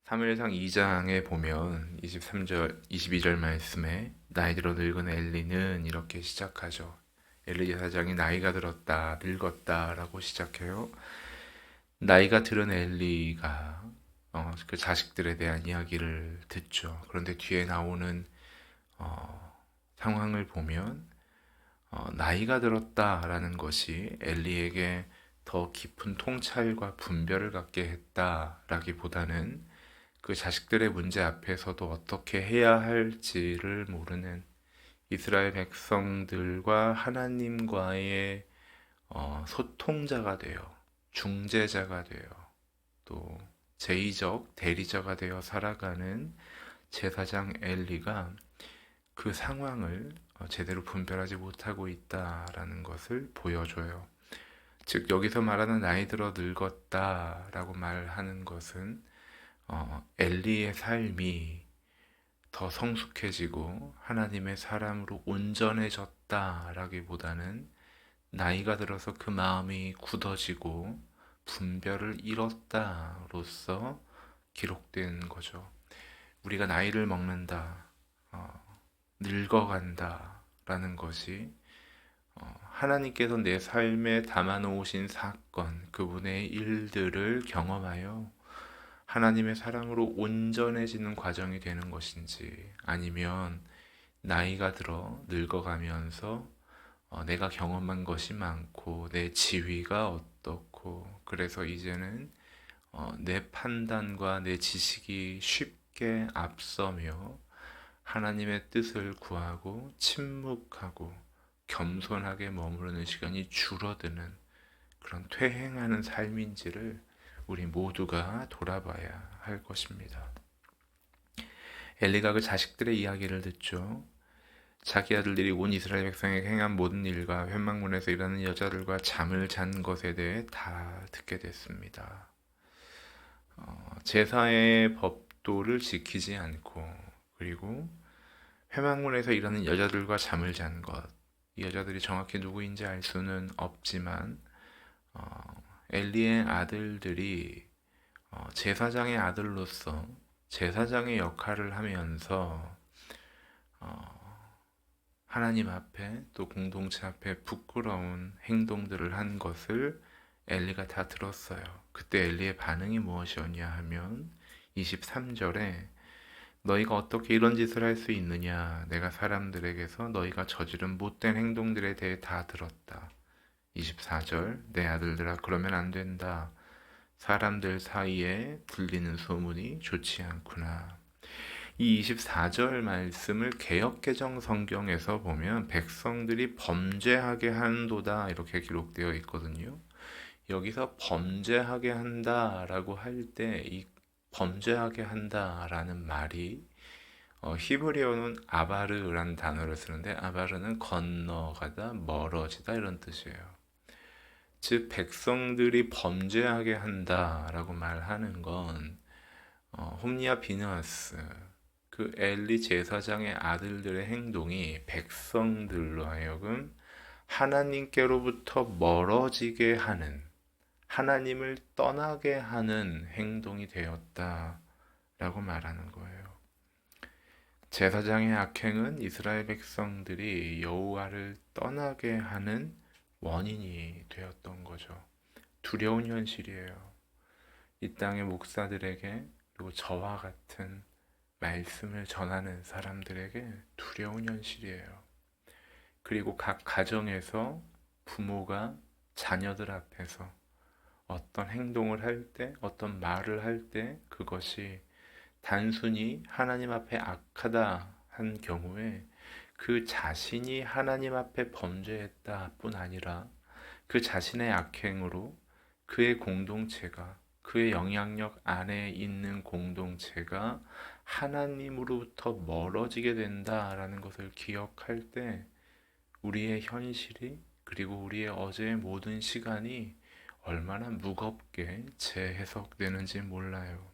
사무엘상 2장에 보면 23절, 22절 말씀에 나이 들어 늙은 엘리는 이렇게 시작하죠. 엘리 제사장이 나이가 들었다, 늙었다 라고 시작해요. 나이가 들은 엘리가 그 자식들에 대한 이야기를 듣죠. 그런데 뒤에 나오는 상황을 보면 나이가 들었다라는 것이 엘리에게 더 깊은 통찰과 분별을 갖게 했다라기보다는 그 자식들의 문제 앞에서도 어떻게 해야 할지를 모르는 이스라엘 백성들과 하나님과의 소통자가 되어 중재자가 되어 또 제의적 대리자가 되어 살아가는 제사장 엘리가 그 상황을 제대로 분별하지 못하고 있다라는 것을 보여줘요. 즉 여기서 말하는 나이 들어 늙었다라고 말하는 것은 엘리의 삶이 더 성숙해지고 하나님의 사람으로 온전해졌다라기보다는 나이가 들어서 그 마음이 굳어지고 분별을 잃었다로서 기록된 거죠. 우리가 나이를 먹는다, 늙어간다라는 것이 하나님께서 내 삶에 담아놓으신 사건, 그분의 일들을 경험하여 하나님의 사랑으로 온전해지는 과정이 되는 것인지 아니면 나이가 들어 늙어가면서 내가 경험한 것이 많고 내 지위가 어떻고 그래서 이제는 내 판단과 내 지식이 쉽게 앞서며 하나님의 뜻을 구하고 침묵하고 겸손하게 머무르는 시간이 줄어드는 그런 퇴행하는 삶인지를 우리 모두가 돌아봐야 할 것입니다. 엘리가 그 자식들의 이야기를 듣죠. 자기 아들들이 온 이스라엘 백성에게 행한 모든 일과 회막문에서 일하는 여자들과 잠을 잔 것에 대해 다 듣게 됐습니다. 제사의 법도를 지키지 않고 그리고 회막문에서 일하는 여자들과 잠을 잔 것, 이 여자들이 정확히 누구인지 알 수는 없지만 엘리의 아들들이 제사장의 아들로서 제사장의 역할을 하면서 하나님 앞에 또 공동체 앞에 부끄러운 행동들을 한 것을 엘리가 다 들었어요. 그때 엘리의 반응이 무엇이었냐 하면 23절에 너희가 어떻게 이런 짓을 할 수 있느냐? 내가 사람들에게서 너희가 저지른 못된 행동들에 대해 다 들었다. 24절 내 아들들아 그러면 안 된다. 사람들 사이에 들리는 소문이 좋지 않구나. 이 24절 말씀을 개역개정 성경에서 보면 백성들이 범죄하게 한도다 이렇게 기록되어 있거든요. 여기서 범죄하게 한다라고 할 때 이 범죄하게 한다라는 말이 히브리어는 아바르라는 단어를 쓰는데 아바르는 건너가다 멀어지다 이런 뜻이에요. 즉 백성들이 범죄하게 한다라고 말하는 건 홈리아 비느하스 그 엘리 제사장의 아들들의 행동이 백성들로 하여금 하나님께로부터 멀어지게 하는 하나님을 떠나게 하는 행동이 되었다라고 말하는 거예요. 제사장의 악행은 이스라엘 백성들이 여호와를 떠나게 하는 원인이 되었던 거죠. 두려운 현실이에요. 이 땅의 목사들에게 그리고 저와 같은 말씀을 전하는 사람들에게 두려운 현실이에요. 그리고 각 가정에서 부모가 자녀들 앞에서 어떤 행동을 할 때, 어떤 말을 할 때 그것이 단순히 하나님 앞에 악하다 한 경우에 그 자신이 하나님 앞에 범죄했다 뿐 아니라 그 자신의 악행으로 그의 공동체가 그의 영향력 안에 있는 공동체가 하나님으로부터 멀어지게 된다라는 것을 기억할 때 우리의 현실이 그리고 우리의 어제의 모든 시간이 얼마나 무겁게 재해석되는지 몰라요.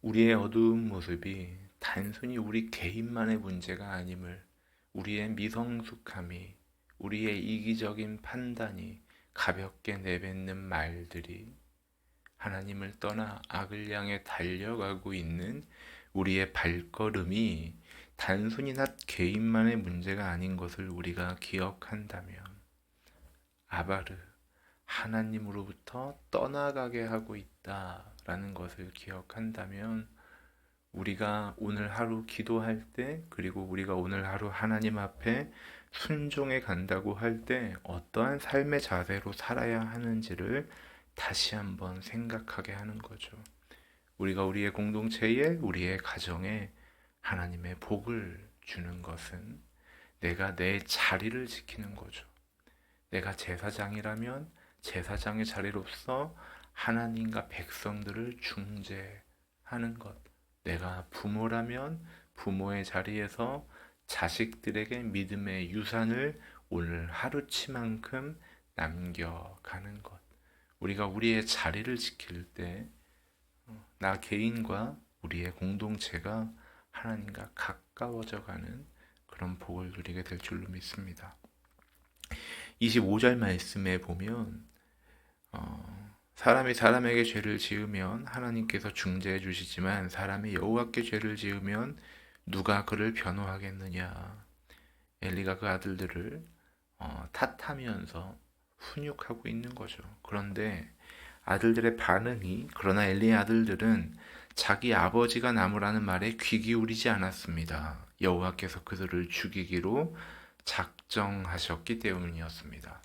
우리의 어두운 모습이 단순히 우리 개인만의 문제가 아님을 우리의 미성숙함이 우리의 이기적인 판단이 가볍게 내뱉는 말들이 하나님을 떠나 악을 향해 달려가고 있는 우리의 발걸음이 단순히 나 개인만의 문제가 아닌 것을 우리가 기억한다면, 아바르, 하나님으로부터 떠나가게 하고 있다라는 것을 기억한다면, 우리가 오늘 하루 기도할 때, 그리고 우리가 오늘 하루 하나님 앞에 순종해 간다고 할 때 어떠한 삶의 자세로 살아야 하는지를 다시 한번 생각하게 하는 거죠. 우리가 우리의 공동체에, 우리의 가정에 하나님의 복을 주는 것은 내가 내 자리를 지키는 거죠. 내가 제사장이라면 제사장의 자리로서 하나님과 백성들을 중재하는 것. 내가 부모라면 부모의 자리에서 자식들에게 믿음의 유산을 오늘 하루치만큼 남겨가는 것. 우리가 우리의 자리를 지킬 때 나 개인과 우리의 공동체가 하나님과 가까워져 가는 그런 복을 누리게 될 줄로 믿습니다. 25절 말씀에 보면 사람이 사람에게 죄를 지으면 하나님께서 중재해 주시지만 사람이 여호와께 죄를 지으면 누가 그를 변호하겠느냐. 엘리가 그 아들들을 탓하면서 훈육하고 있는 거죠. 그런데 아들들의 반응이, 그러나 엘리의 아들들은 자기 아버지가 나무라는 말에 귀 기울이지 않았습니다. 여호와께서 그들을 죽이기로 작정하셨기 때문이었습니다.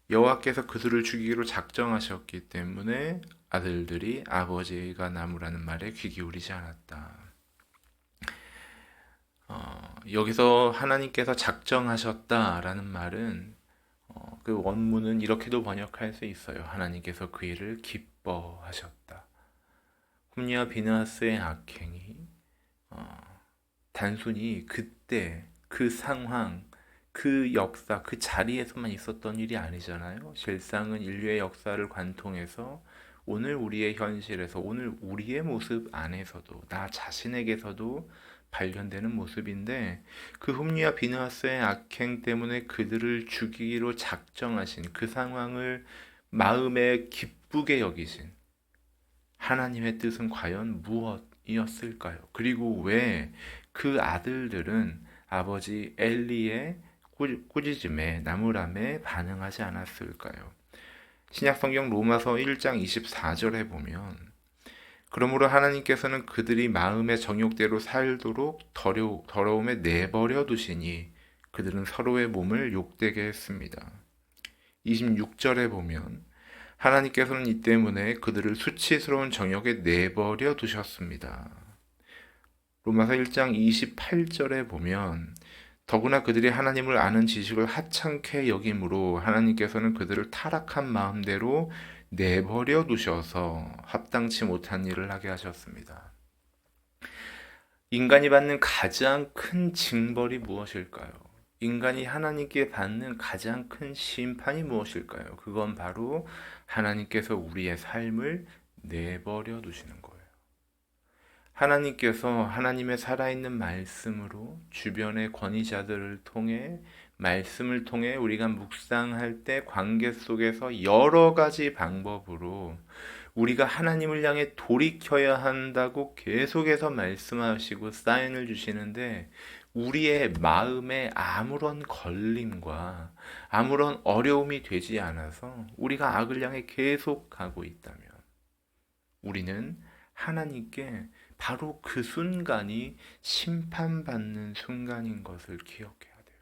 여호와께서 그들을 죽이기로 작정하셨기 때문에 아들들이 아버지가 나무라는 말에 귀 기울이지 않았다. 여기서 하나님께서 작정하셨다라는 말은 그 원문은 이렇게도 번역할 수 있어요. 하나님께서 그 일을 기뻐하셨다. 홈리와 비느하스의 악행이 단순히 그때 그 상황, 그 역사, 그 자리에서만 있었던 일이 아니잖아요. 실상은 인류의 역사를 관통해서 오늘 우리의 현실에서, 오늘 우리의 모습 안에서도, 나 자신에게서도 발견되는 모습인데, 그 홈리와 비느하스의 악행 때문에 그들을 죽이기로 작정하신 그 상황을 마음에 기쁘게 여기신 하나님의 뜻은 과연 무엇이었을까요? 그리고 왜 그 아들들은 아버지 엘리의 꾸짖음에, 나무람에 반응하지 않았을까요? 신약성경 로마서 1장 24절에 보면, 그러므로 하나님께서는 그들이 마음의 정욕대로 살도록 더러움에 내버려 두시니 그들은 서로의 몸을 욕되게 했습니다. 26절에 보면 하나님께서는 이 때문에 그들을 수치스러운 정욕에 내버려 두셨습니다. 로마서 1장 28절에 보면 더구나 그들이 하나님을 아는 지식을 하찮게 여김으로 하나님께서는 그들을 타락한 마음대로 내버려 두셔서 합당치 못한 일을 하게 하셨습니다. 인간이 받는 가장 큰 징벌이 무엇일까요? 인간이 하나님께 받는 가장 큰 심판이 무엇일까요? 그건 바로 하나님께서 우리의 삶을 내버려 두시는 거예요. 하나님께서 하나님의 살아있는 말씀으로 주변의 권위자들을 통해, 말씀을 통해 우리가 묵상할 때 관계 속에서 여러 가지 방법으로 우리가 하나님을 향해 돌이켜야 한다고 계속해서 말씀하시고 사인을 주시는데, 우리의 마음에 아무런 걸림과 아무런 어려움이 되지 않아서 우리가 악을 향해 계속 가고 있다면 우리는 하나님께 바로 그 순간이 심판받는 순간인 것을 기억해야 돼요.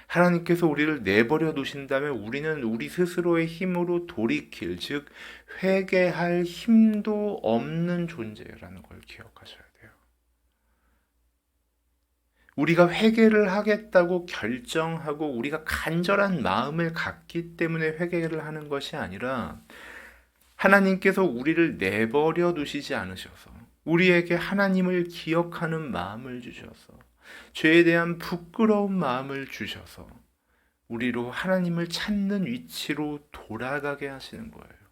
하나님께서 우리를 내버려 두신다면 우리는 우리 스스로의 힘으로 돌이킬, 즉 회개할 힘도 없는 존재라는 걸 기억하셔야 돼요. 우리가 회개를 하겠다고 결정하고 우리가 간절한 마음을 갖기 때문에 회개를 하는 것이 아니라, 하나님께서 우리를 내버려 두시지 않으셔서 우리에게 하나님을 기억하는 마음을 주셔서, 죄에 대한 부끄러운 마음을 주셔서 우리로 하나님을 찾는 위치로 돌아가게 하시는 거예요.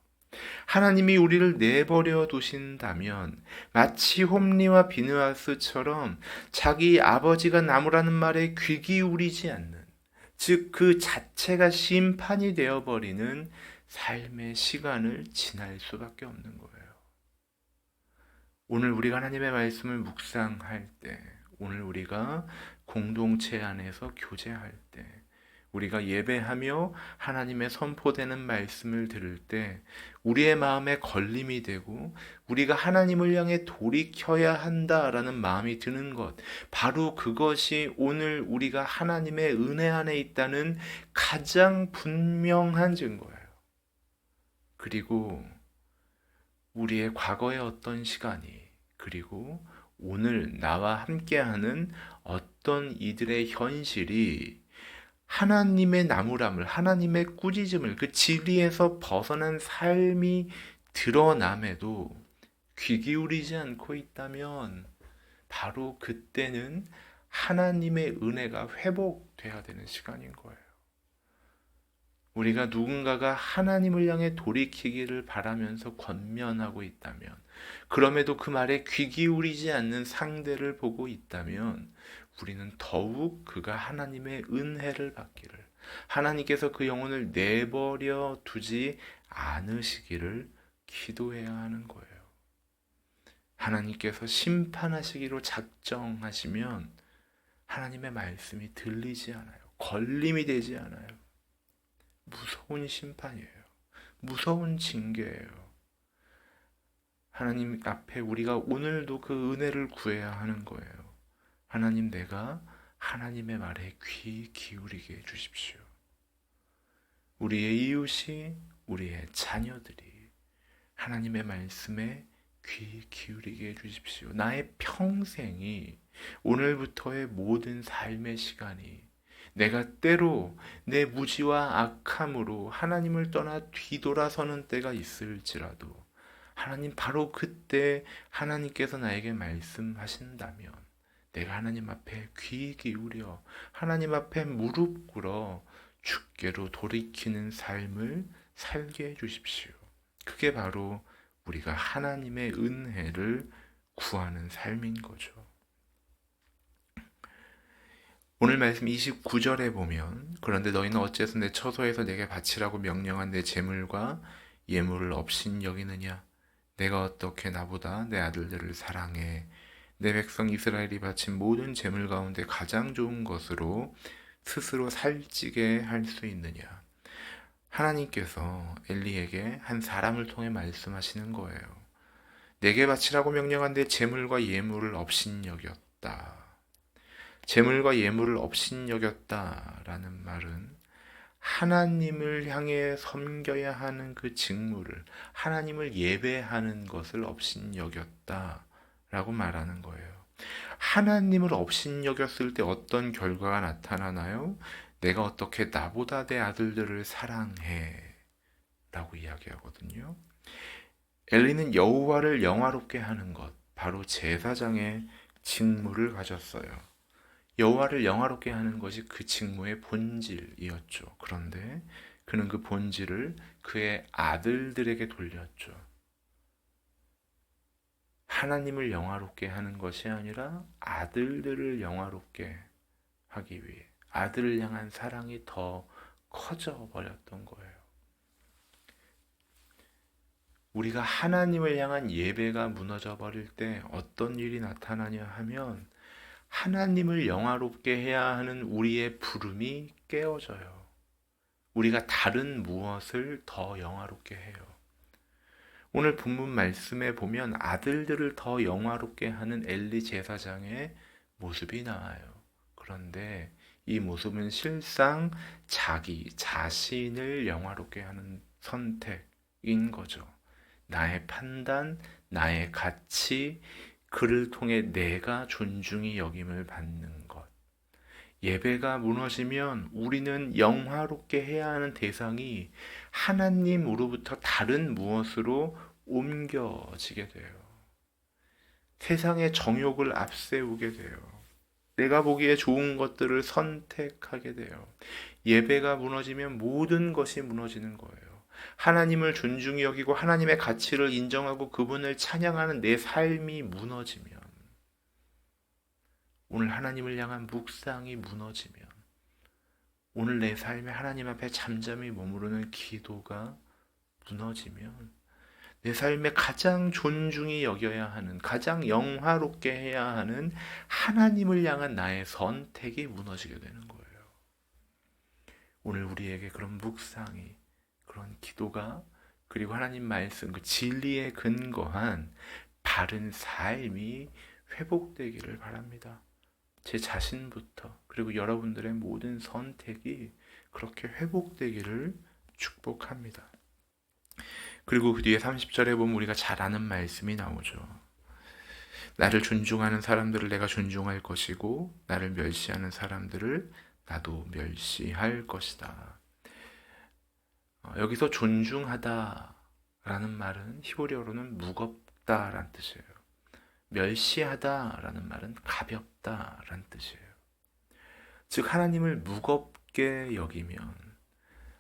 하나님이 우리를 내버려 두신다면 마치 홈리와 비느하스처럼 자기 아버지가 나무라는 말에 귀 기울이지 않는, 즉 그 자체가 심판이 되어버리는 삶의 시간을 지날 수밖에 없는 거예요. 오늘 우리가 하나님의 말씀을 묵상할 때, 오늘 우리가 공동체 안에서 교제할 때, 우리가 예배하며 하나님의 선포되는 말씀을 들을 때 우리의 마음에 걸림이 되고 우리가 하나님을 향해 돌이켜야 한다라는 마음이 드는 것, 바로 그것이 오늘 우리가 하나님의 은혜 안에 있다는 가장 분명한 증거예요. 그리고 우리의 과거의 어떤 시간이, 그리고 오늘 나와 함께하는 어떤 이들의 현실이 하나님의 나무람을, 하나님의 꾸짖음을, 그 진리에서 벗어난 삶이 드러남에도 귀 기울이지 않고 있다면 바로 그때는 하나님의 은혜가 회복돼야 되는 시간인 거예요. 우리가 누군가가 하나님을 향해 돌이키기를 바라면서 권면하고 있다면, 그럼에도 그 말에 귀 기울이지 않는 상대를 보고 있다면 우리는 더욱 그가 하나님의 은혜를 받기를, 하나님께서 그 영혼을 내버려 두지 않으시기를 기도해야 하는 거예요. 하나님께서 심판하시기로 작정하시면 하나님의 말씀이 들리지 않아요. 걸림이 되지 않아요. 무서운 심판이에요. 무서운 징계예요. 하나님 앞에 우리가 오늘도 그 은혜를 구해야 하는 거예요. 하나님, 내가 하나님의 말에 귀 기울이게 해주십시오. 우리의 이웃이, 우리의 자녀들이 하나님의 말씀에 귀 기울이게 해주십시오. 나의 평생이, 오늘부터의 모든 삶의 시간이 내가 때로 내 무지와 악함으로 하나님을 떠나 뒤돌아서는 때가 있을지라도 하나님, 바로 그때 하나님께서 나에게 말씀하신다면 내가 하나님 앞에 귀 기울여 하나님 앞에 무릎 꿇어 주께로 돌이키는 삶을 살게 해주십시오. 그게 바로 우리가 하나님의 은혜를 구하는 삶인 거죠. 오늘 말씀 29절에 보면, 그런데 너희는 어째서 내 처소에서 내게 바치라고 명령한 내 재물과 예물을 업신 여기느냐? 내가 어떻게 나보다 내 아들들을 사랑해 내 백성 이스라엘이 바친 모든 재물 가운데 가장 좋은 것으로 스스로 살찌게 할 수 있느냐? 하나님께서 엘리에게 한 사람을 통해 말씀하시는 거예요. 내게 바치라고 명령한 내 재물과 예물을 업신여겼다. 재물과 예물을 업신여겼다라는 말은 하나님을 향해 섬겨야 하는 그 직무를, 하나님을 예배하는 것을 업신여겼다라고 말하는 거예요. 하나님을 업신여겼을 때 어떤 결과가 나타나나요? 내가 어떻게 나보다 내 아들들을 사랑해 라고 이야기하거든요. 엘리는 여호와를 영화롭게 하는 것, 바로 제사장의 직무를 가졌어요. 여호와를 영화롭게 하는 것이 그 직무의 본질이었죠. 그런데 그는 그 본질을 그의 아들들에게 돌렸죠. 하나님을 영화롭게 하는 것이 아니라 아들들을 영화롭게 하기 위해 아들을 향한 사랑이 더 커져 버렸던 거예요. 우리가 하나님을 향한 예배가 무너져 버릴 때 어떤 일이 나타나냐 하면 하나님을 영화롭게 해야 하는 우리의 부름이 깨어져요. 우리가 다른 무엇을 더 영화롭게 해요. 오늘 본문 말씀에 보면 아들들을 더 영화롭게 하는 엘리 제사장의 모습이 나와요. 그런데 이 모습은 실상 자기 자신을 영화롭게 하는 선택인 거죠. 나의 판단, 나의 가치, 그를 통해 내가 존중이 여김을 받는 것. 예배가 무너지면 우리는 영화롭게 해야 하는 대상이 하나님으로부터 다른 무엇으로 옮겨지게 돼요. 세상의 정욕을 앞세우게 돼요. 내가 보기에 좋은 것들을 선택하게 돼요. 예배가 무너지면 모든 것이 무너지는 거예요. 하나님을 존중히 여기고 하나님의 가치를 인정하고 그분을 찬양하는 내 삶이 무너지면, 오늘 하나님을 향한 묵상이 무너지면, 오늘 내 삶에 하나님 앞에 잠잠히 머무르는 기도가 무너지면 내 삶에 가장 존중이 여겨야 하는, 가장 영화롭게 해야 하는 하나님을 향한 나의 선택이 무너지게 되는 거예요. 오늘 우리에게 그런 묵상이, 그런 기도가, 그리고 하나님 말씀, 그 진리에 근거한 바른 삶이 회복되기를 바랍니다. 제 자신부터, 그리고 여러분들의 모든 선택이 그렇게 회복되기를 축복합니다. 그리고 그 뒤에 30절에 보면 우리가 잘 아는 말씀이 나오죠. 나를 존중하는 사람들을 내가 존중할 것이고 나를 멸시하는 사람들을 나도 멸시할 것이다. 여기서 존중하다 라는 말은 히브리어로는 무겁다라는 뜻이에요. 멸시하다 라는 말은 가볍다 라는 뜻이에요. 즉 하나님을 무겁게 여기면,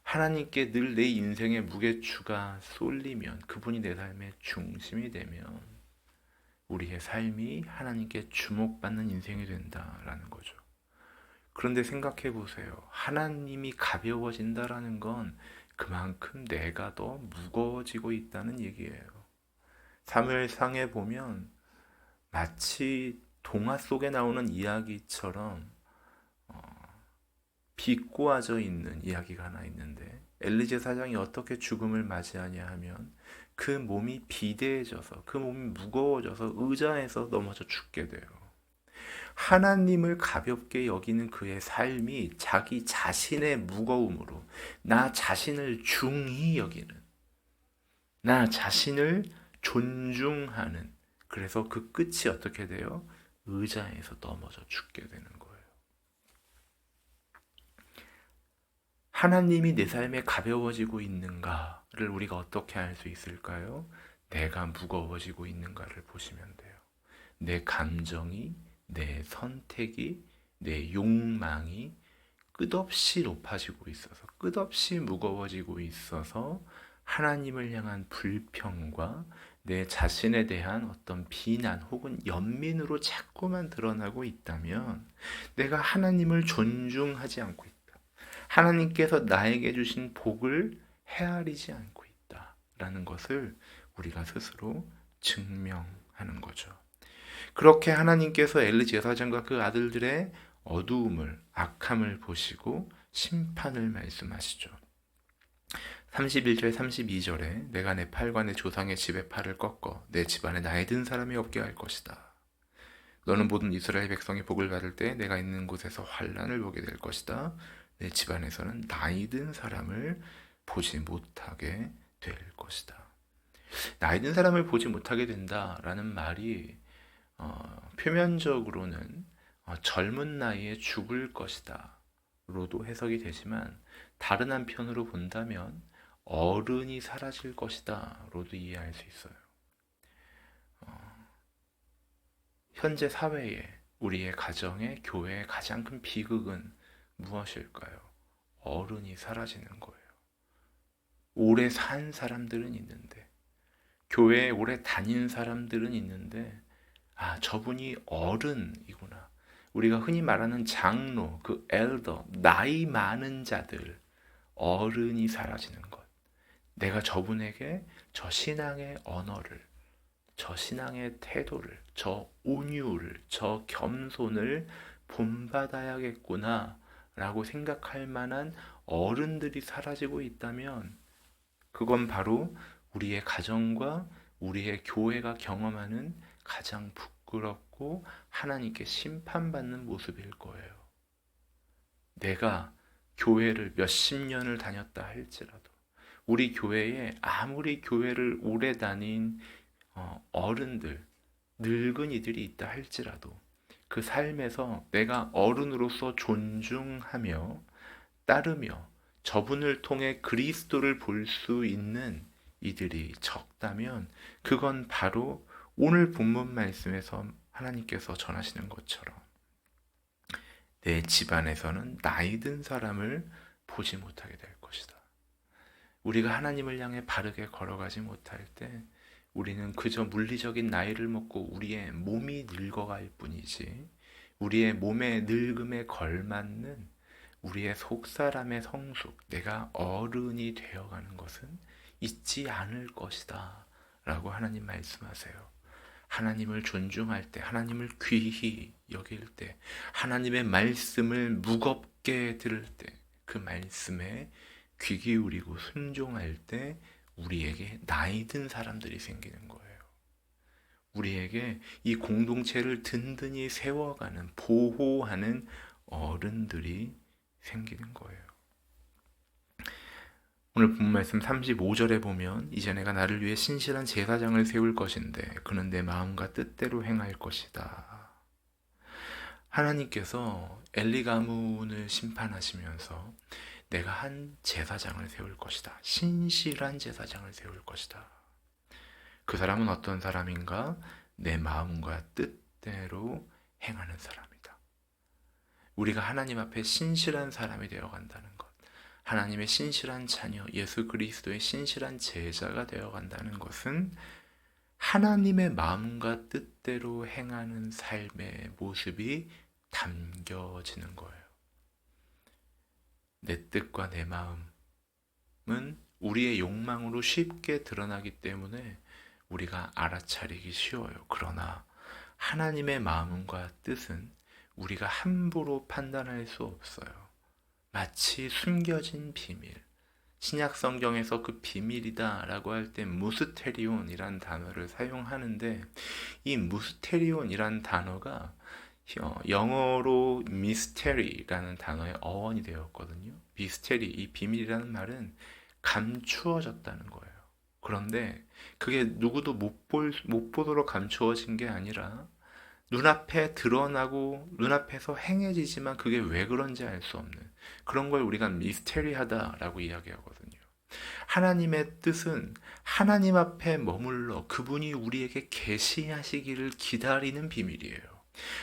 하나님께 늘 내 인생의 무게추가 쏠리면, 그분이 내 삶의 중심이 되면 우리의 삶이 하나님께 주목받는 인생이 된다라는 거죠. 그런데 생각해 보세요. 하나님이 가벼워진다라는 건 그만큼 내가 더 무거워지고 있다는 얘기예요. 사무엘상에 보면 마치 동화 속에 나오는 이야기처럼 비꼬아져 있는 이야기가 하나 있는데, 엘리제 사장이 어떻게 죽음을 맞이하냐 하면 그 몸이 비대해져서, 그 몸이 무거워져서 의자에서 넘어져 죽게 돼요. 하나님을 가볍게 여기는 그의 삶이 자기 자신의 무거움으로 나 자신을 중히 여기는, 나 자신을 존중하는, 그래서 그 끝이 어떻게 돼요? 의자에서 넘어져 죽게 되는 거예요. 하나님이 내 삶에 가벼워지고 있는가를 우리가 어떻게 알 수 있을까요? 내가 무거워지고 있는가를 보시면 돼요. 내 감정이, 내 선택이, 내 욕망이 끝없이 높아지고 있어서, 끝없이 무거워지고 있어서 하나님을 향한 불평과 내 자신에 대한 어떤 비난 혹은 연민으로 자꾸만 드러나고 있다면 내가 하나님을 존중하지 않고 있다. 하나님께서 나에게 주신 복을 헤아리지 않고 있다라는 것을 우리가 스스로 증명하는 거죠. 그렇게 하나님께서 엘리 제사장과 그 아들들의 어두움을, 악함을 보시고 심판을 말씀하시죠. 31절 32절에 내가 내 팔과 내 조상의 집의 팔을 꺾어 내 집안에 나이 든 사람이 없게 할 것이다. 너는 모든 이스라엘 백성이 복을 받을 때 내가 있는 곳에서 환난을 보게 될 것이다. 내 집안에서는 나이 든 사람을 보지 못하게 될 것이다. 나이 든 사람을 보지 못하게 된다라는 말이 표면적으로는 젊은 나이에 죽을 것이다 로도 해석이 되지만, 다른 한편으로 본다면 어른이 사라질 것이다 로도 이해할 수 있어요. 현재 사회에, 우리의 가정에, 교회의 가장 큰 비극은 무엇일까요? 어른이 사라지는 거예요. 오래 산 사람들은 있는데, 교회에 오래 다닌 사람들은 있는데, 아, 저분이 어른이구나. 우리가 흔히 말하는 장로, 그 엘더, 나이 많은 자들, 어른이 사라지는 것. 내가 저분에게 저 신앙의 언어를, 저 신앙의 태도를, 저 온유를, 저 겸손을 본받아야겠구나 라고 생각할 만한 어른들이 사라지고 있다면, 그건 바로 우리의 가정과 우리의 교회가 경험하는 가장 부끄럽고 하나님께 심판받는 모습일 거예요. 내가 교회를 몇십 년을 다녔다 할지라도, 우리 교회에 아무리 교회를 오래 다닌 어른들, 늙은이들이 있다 할지라도 그 삶에서 내가 어른으로서 존중하며 따르며 저분을 통해 그리스도를 볼 수 있는 이들이 적다면, 그건 바로 오늘 본문 말씀에서 하나님께서 전하시는 것처럼 내 집안에서는 나이 든 사람을 보지 못하게 될 것이다. 우리가 하나님을 향해 바르게 걸어가지 못할 때 우리는 그저 물리적인 나이를 먹고 우리의 몸이 늙어갈 뿐이지, 우리의 몸의 늙음에 걸맞는 우리의 속사람의 성숙, 내가 어른이 되어가는 것은 잊지 않을 것이다 라고 하나님 말씀하세요. 하나님을 존중할 때, 하나님을 귀히 여길 때, 하나님의 말씀을 무겁게 들을 때, 그 말씀에 귀 기울이고 순종할 때 우리에게 나이 든 사람들이 생기는 거예요. 우리에게 이 공동체를 든든히 세워가는, 보호하는 어른들이 생기는 거예요. 오늘 본 말씀 35절에 보면 이제 내가 나를 위해 신실한 제사장을 세울 것인데 그는 내 마음과 뜻대로 행할 것이다. 하나님께서 엘리 가문을 심판하시면서 내가 한 제사장을 세울 것이다. 신실한 제사장을 세울 것이다. 그 사람은 어떤 사람인가? 내 마음과 뜻대로 행하는 사람이다. 우리가 하나님 앞에 신실한 사람이 되어간다는 것, 하나님의 신실한 자녀, 예수 그리스도의 신실한 제자가 되어간다는 것은 하나님의 마음과 뜻대로 행하는 삶의 모습이 담겨지는 거예요. 내 뜻과 내 마음은 우리의 욕망으로 쉽게 드러나기 때문에 우리가 알아차리기 쉬워요. 그러나 하나님의 마음과 뜻은 우리가 함부로 판단할 수 없어요. 마치 숨겨진 비밀. 신약 성경에서 그 비밀이다 라고 할 때 무스테리온이란 단어를 사용하는데, 이 무스테리온이란 단어가 영어로 미스테리라는 단어의 어원이 되었거든요. 미스테리, 이 비밀이라는 말은 감추어졌다는 거예요. 그런데 그게 누구도 못 보도록 감추어진 게 아니라 눈앞에 드러나고 눈앞에서 행해지지만 그게 왜 그런지 알 수 없는 그런 걸 우리가 미스테리하다라고 이야기하거든요. 하나님의 뜻은 하나님 앞에 머물러 그분이 우리에게 계시하시기를 기다리는 비밀이에요.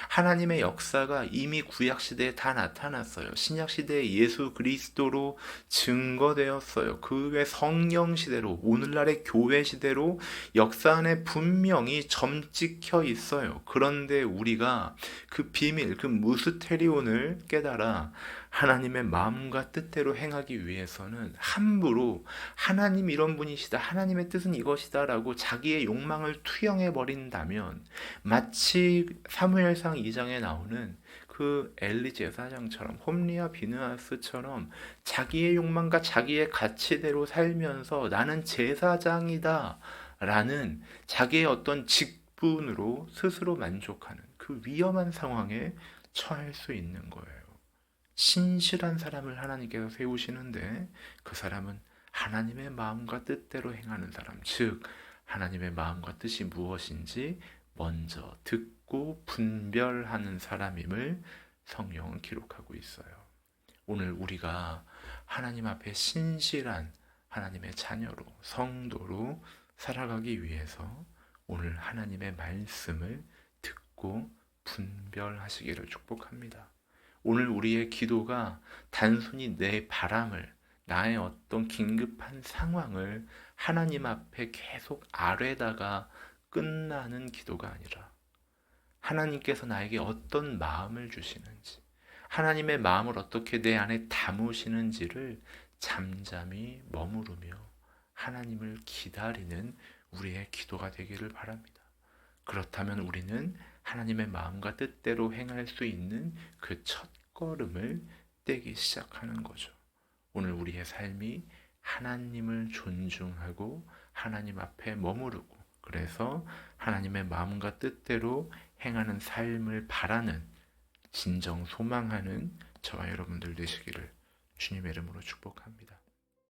하나님의 역사가 이미 구약시대에 다 나타났어요. 신약시대에 예수 그리스도로 증거되었어요. 그 외 성령시대로, 오늘날의 교회시대로 역사 안에 분명히 점찍혀 있어요. 그런데 우리가 그 비밀, 그 무스테리온을 깨달아 하나님의 마음과 뜻대로 행하기 위해서는 함부로 하나님 이런 분이시다, 하나님의 뜻은 이것이다 라고 자기의 욕망을 투영해 버린다면 마치 사무엘상 2장에 나오는 그 엘리 제사장처럼, 홈리와 비느하스처럼 자기의 욕망과 자기의 가치대로 살면서 나는 제사장이다 라는 자기의 어떤 직분으로 스스로 만족하는 그 위험한 상황에 처할 수 있는 거예요. 신실한 사람을 하나님께서 세우시는데 그 사람은 하나님의 마음과 뜻대로 행하는 사람, 즉 하나님의 마음과 뜻이 무엇인지 먼저 듣고 분별하는 사람임을 성경은 기록하고 있어요. 오늘 우리가 하나님 앞에 신실한 하나님의 자녀로, 성도로 살아가기 위해서 오늘 하나님의 말씀을 듣고 분별하시기를 축복합니다. 오늘 우리의 기도가 단순히 내 바람을, 나의 어떤 긴급한 상황을 하나님 앞에 계속 아뢰다가 끝나는 기도가 아니라 하나님께서 나에게 어떤 마음을 주시는지, 하나님의 마음을 어떻게 내 안에 담으시는지를 잠잠히 머무르며 하나님을 기다리는 우리의 기도가 되기를 바랍니다. 그렇다면 우리는 하나님의 마음과 뜻대로 행할 수 있는 그 첫 걸음을 떼기 시작하는 거죠. 오늘 우리의 삶이 하나님을 존중하고 하나님 앞에 머무르고, 그래서 하나님의 마음과 뜻대로 행하는 삶을 바라는, 진정 소망하는 저와 여러분들 되시기를 주님의 이름으로 축복합니다.